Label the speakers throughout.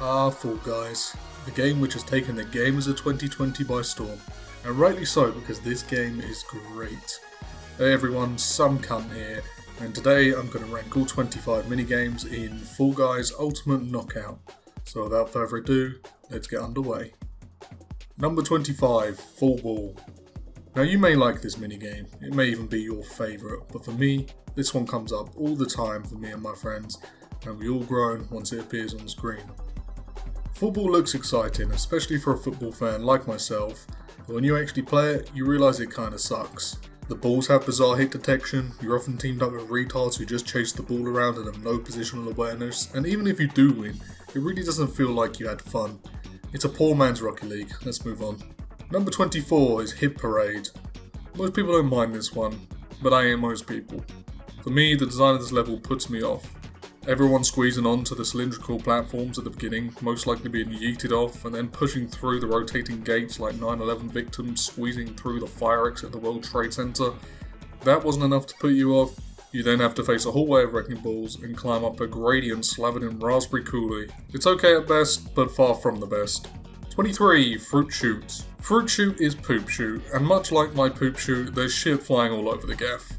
Speaker 1: Fall Guys, the game which has taken the gamers of 2020 by storm, and rightly so because this game is great. Hey everyone, some cunt here, and today I'm going to rank all 25 minigames in Fall Guys Ultimate Knockout. So without further ado, let's get underway. Number 25, Fall Ball. Now you may like this minigame, it may even be your favourite, but for me, this one comes up all the time for me and my friends, and we all groan once it appears on screen. Football looks exciting, especially for a football fan like myself, but when you actually play it, you realise it kinda sucks. The balls have bizarre hit detection, you're often teamed up with retards who just chase the ball around and have no positional awareness, and even if you do win, it really doesn't feel like you had fun. It's a poor man's Rocket League, let's move on. Number 24 is Hit Parade. Most people don't mind this one, but I am most people. For me, the design of this level puts me off. Everyone squeezing onto the cylindrical platforms at the beginning, most likely being yeeted off, and then pushing through the rotating gates like 9/11 victims squeezing through the fire exit at the World Trade Center. If that wasn't enough to put you off, you then have to face a hallway of wrecking balls and climb up a gradient slathered in raspberry Kool-Aid. It's okay at best, but far from the best. 23. Fruit Shoot. Fruit Shoot is Poop Shoot, and much like my Poop Shoot, there's shit flying all over the gaff.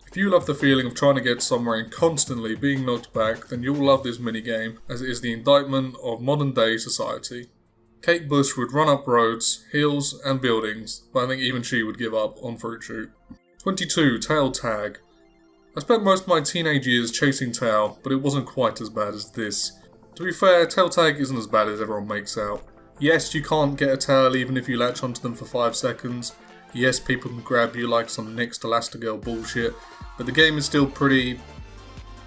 Speaker 1: If you love the feeling of trying to get somewhere and constantly being knocked back, then you'll love this minigame, as it is the indictment of modern day society. Kate Bush would run up roads, hills and buildings, but I think even she would give up on Fruit Shoot. 22. Tail Tag. I spent most of my teenage years chasing tail, but it wasn't quite as bad as this. To be fair, tail tag isn't as bad as everyone makes out. Yes, you can't get a tail even if you latch onto them for 5 seconds. Yes, people can grab you like some next Elastigirl bullshit, but the game is still pretty...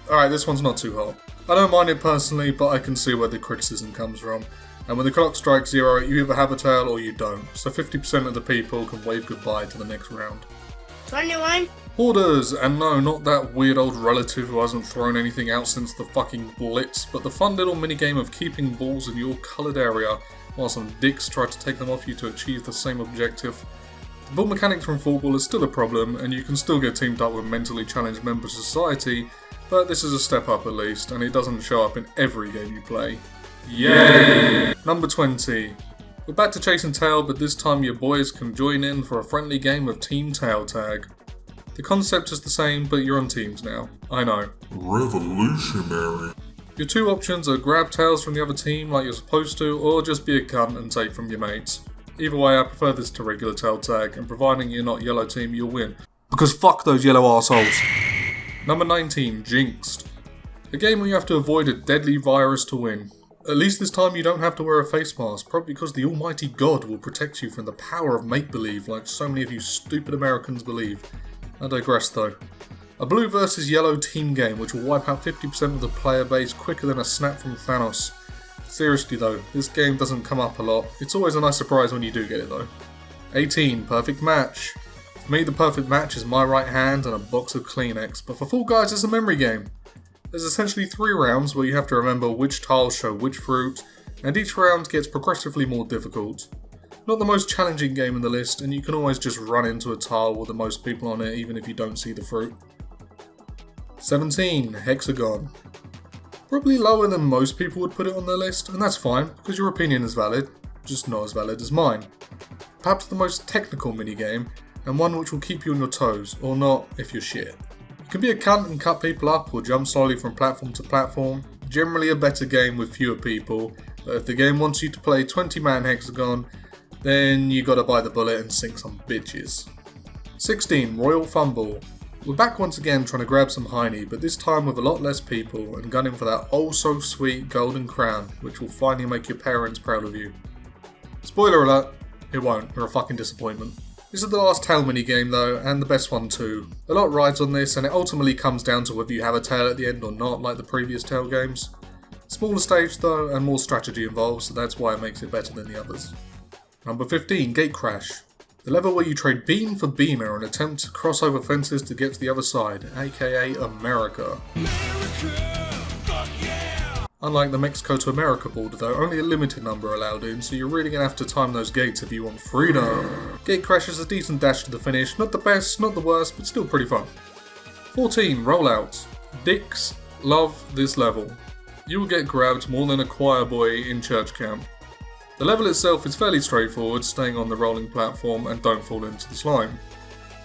Speaker 1: Alright, this one's not too hot. I don't mind it personally, but I can see where the criticism comes from. And when the clock strikes 0, you either have a tail or you don't, so 50% of the people can wave goodbye to the next round.
Speaker 2: 21.
Speaker 1: Hoarders, and no, not that weird old relative who hasn't thrown anything out since the fucking Blitz, but the fun little minigame of keeping balls in your coloured area while some dicks try to take them off you to achieve the same objective. The ball mechanics from Fall Ball is still a problem, and you can still get teamed up with mentally challenged members of society, but this is a step up at least, and it doesn't show up in every game you play. Yay! Number 20. We're back to chasing tail, but this time your boys can join in for a friendly game of Team Tail Tag. The concept is the same, but you're on teams now. I know.
Speaker 3: Revolutionary.
Speaker 1: Your two options are grab tails from the other team like you're supposed to, or just be a cunt and take from your mates. Either way, I prefer this to regular tail tag, and providing you're not yellow team, you'll win. Because fuck those yellow arseholes. Number 19, Jinxed. A game where you have to avoid a deadly virus to win. At least this time you don't have to wear a face mask, probably because the almighty God will protect you from the power of make-believe like so many of you stupid Americans believe. I digress though. A blue versus yellow team game which will wipe out 50% of the player base quicker than a snap from Thanos. Seriously though, this game doesn't come up a lot. It's always a nice surprise when you do get it though. 18. Perfect Match. For me the perfect match is my right hand and a box of Kleenex, but for Fall Guys it's a memory game. There's essentially 3 rounds where you have to remember which tiles show which fruit, and each round gets progressively more difficult. Not the most challenging game in the list, and you can always just run into a tile with the most people on it even if you don't see the fruit. 17. Hexagon. Probably lower than most people would put it on their list, and that's fine, because your opinion is valid, just not as valid as mine. Perhaps the most technical minigame, and one which will keep you on your toes, or not if you're shit. You can be a cunt and cut people up, or jump slowly from platform to platform. Generally a better game with fewer people, but if the game wants you to play 20-man Hexagon, then you gotta bite the bullet and sink some bitches. 16. Royal Fumble. We're back once again trying to grab some hiney, but this time with a lot less people and gunning for that oh so sweet golden crown, which will finally make your parents proud of you. Spoiler alert, it won't, you're a fucking disappointment. This is the last tail minigame though, and the best one too. A lot rides on this, and it ultimately comes down to whether you have a tail at the end or not, like the previous tail games. Smaller stage though, and more strategy involved, so that's why it makes it better than the others. Number 15, Gate Crash. The level where you trade beam for beamer and attempt to cross over fences to get to the other side, aka America.
Speaker 3: Fuck yeah!
Speaker 1: Unlike the Mexico to America border though, only a limited number are allowed in, so you're really going to have to time those gates if you want freedom. Gate Crash is a decent dash to the finish, not the best, not the worst, but still pretty fun. 14, Rollout. Dicks love this level. you will get grabbed more than a choir boy in church camp. The level itself is fairly straightforward, staying on the rolling platform and don't fall into the slime.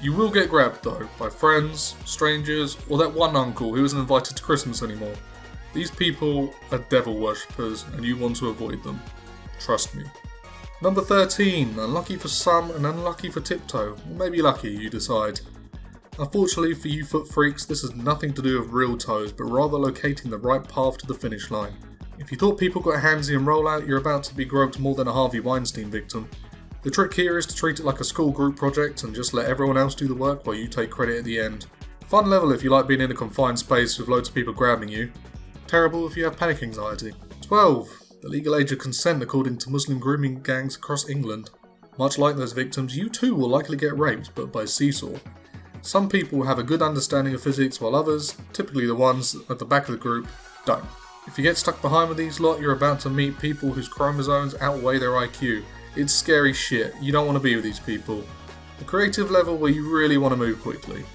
Speaker 1: You will get grabbed though, by friends, strangers, or that one uncle who isn't invited to Christmas anymore. These people are devil worshippers and you want to avoid them. Trust me. Number 13, unlucky for some and unlucky for Tiptoe. Or maybe lucky, you decide. Unfortunately for you foot freaks, this has nothing to do with real toes, but rather locating the right path to the finish line. If you thought people got handsy and roll out, you're about to be groped more than a Harvey Weinstein victim. The trick here is to treat it like a school group project and just let everyone else do the work while you take credit at the end. Fun level if you like being in a confined space with loads of people grabbing you. Terrible if you have panic anxiety. 12. The legal age of consent according to Muslim grooming gangs across England. Much like those victims, you too will likely get raped, but by seesaw. Some people have a good understanding of physics while others, typically the ones at the back of the group, don't. If you get stuck behind with these lot, you're about to meet people whose chromosomes outweigh their IQ. It's scary shit, you don't want to be with these people. The creative level where you really want to move quickly.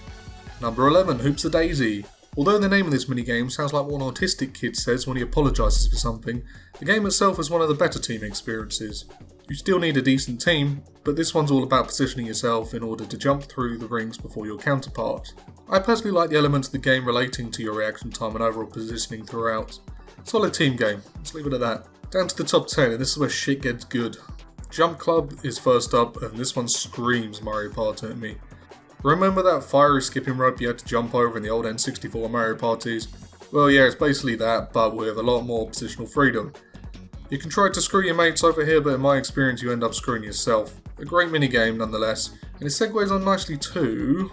Speaker 1: Number 11, Hoops a Daisy. Although the name of this minigame sounds like what an autistic kid says when he apologises for something, the game itself is one of the better team experiences. You still need a decent team, but this one's all about positioning yourself in order to jump through the rings before your counterpart. I personally like the elements of the game relating to your reaction time and overall positioning throughout. Solid team game, let's leave it at that. Down to the top 10, and this is where shit gets good. Jump Club is first up, and this one screams Mario Party at me. Remember that fiery skipping rope you had to jump over in the old N64 Mario Parties? Well yeah, it's basically that, but with a lot more positional freedom. You can try to screw your mates over here, but in my experience you end up screwing yourself. A great minigame nonetheless, and it segues on nicely to...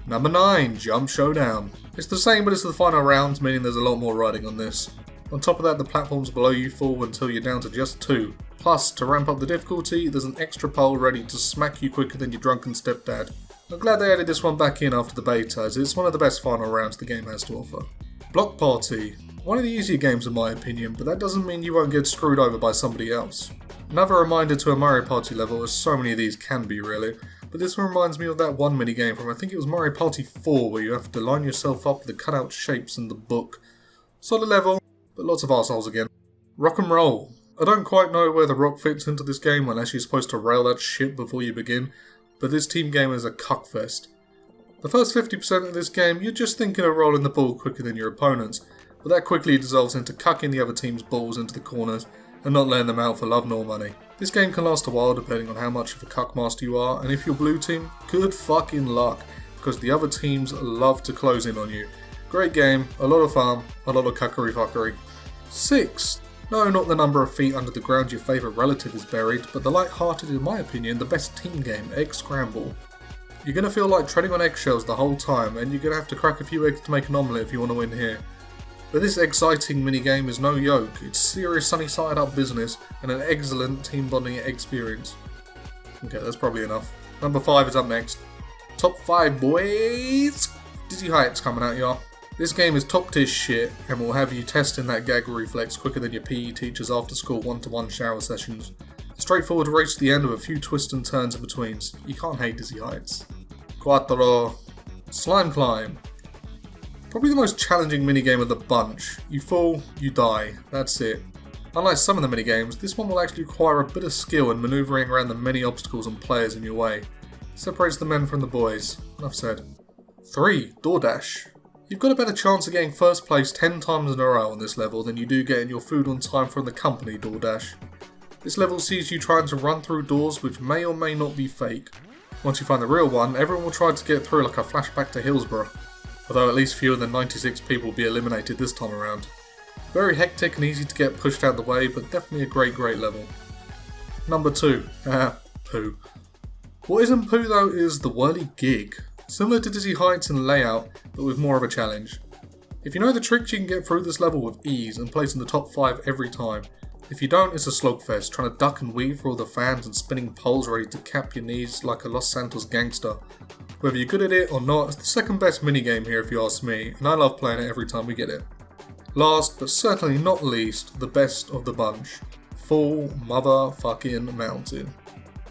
Speaker 1: Number 9, Jump Showdown. It's the same but it's the final round, meaning there's a lot more riding on this. On top of that, the platforms below you fall until you're down to just 2. Plus, to ramp up the difficulty, there's an extra pole ready to smack you quicker than your drunken stepdad. I'm glad they added this one back in after the beta, as it's one of the best final rounds the game has to offer. Block Party. One of the easier games in my opinion, but that doesn't mean you won't get screwed over by somebody else. Another reminder to a Mario Party level, as so many of these can be really, but this one reminds me of that one minigame from I think it was Mario Party 4 where you have to line yourself up with the cutout shapes in the book. Solid level, but lots of arseholes again. Rock and Roll. I don't quite know where the rock fits into this game unless you're supposed to rail that shit before you begin, but this team game is a cuckfest. The first 50% of this game, you're just thinking of rolling the ball quicker than your opponents, but that quickly dissolves into cucking the other team's balls into the corners and not letting them out for love nor money. This game can last a while depending on how much of a cuckmaster you are, and if you're blue team, good fucking luck, because the other teams love to close in on you. Great game, a lot of fun, a lot of cuckery fuckery. 6. No, not the number of feet under the ground your favourite relative is buried, but the light-hearted, in my opinion, the best team game, Egg Scramble. You're going to feel like treading on eggshells the whole time, and you're going to have to crack a few eggs to make an omelette if you want to win here. But this exciting minigame is no joke, it's serious sunny side up business and an excellent team bonding experience. Okay, that's probably enough. Number 5 is up next. Top 5 boys! Dizzy Heights coming at y'all. This game is top tier shit and will have you testing that gag reflex quicker than your PE teacher's after school 1-to-1 shower sessions. A straightforward race to the end with a few twists and turns in betweens. You can't hate Dizzy Heights. 4. Slime Climb. Probably the most challenging minigame of the bunch. You fall, you die, that's it. Unlike some of the minigames, this one will actually require a bit of skill in manoeuvring around the many obstacles and players in your way. Separates the men from the boys. Enough said. 3. Doordash. You've got a better chance of getting first place 10 times in a row on this level than you do getting your food on time from the company Doordash. This level sees you trying to run through doors which may or may not be fake. Once you find the real one, everyone will try to get through like a flashback to Hillsborough. Although at least fewer than 96 people will be eliminated this time around. Very hectic and easy to get pushed out the way, but definitely a great level. Number 2. Poo. What isn't poo though is the whirly gig. Similar to Dizzy Heights in layout, but with more of a challenge. If you know the tricks, you can get through this level with ease and place in the top 5 every time. If you don't, it's a slugfest, trying to duck and weave through all the fans and spinning poles ready to cap your knees like a Los Santos gangster. Whether you're good at it or not, it's the second best minigame here if you ask me, and I love playing it every time we get it. Last, but certainly not least, the best of the bunch. Full motherfucking mountain.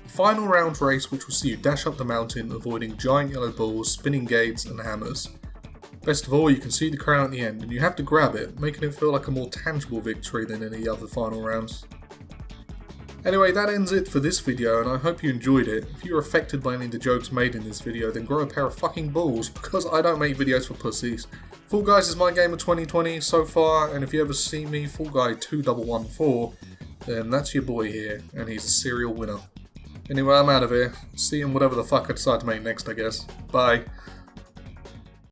Speaker 1: The final round race which will see you dash up the mountain avoiding giant yellow balls, spinning gates and hammers. Best of all, you can see the crown at the end, and you have to grab it, making it feel like a more tangible victory than any other final rounds. Anyway, that ends it for this video, and I hope you enjoyed it. If you were affected by any of the jokes made in this video, then grow a pair of fucking balls, because I don't make videos for pussies. Fall Guys is my game of 2020 so far, and if you ever see me, Fall Guy 2114, then that's your boy here, and he's a serial winner. Anyway, I'm out of here. See you in whatever the fuck I decide to make next, I guess. Bye.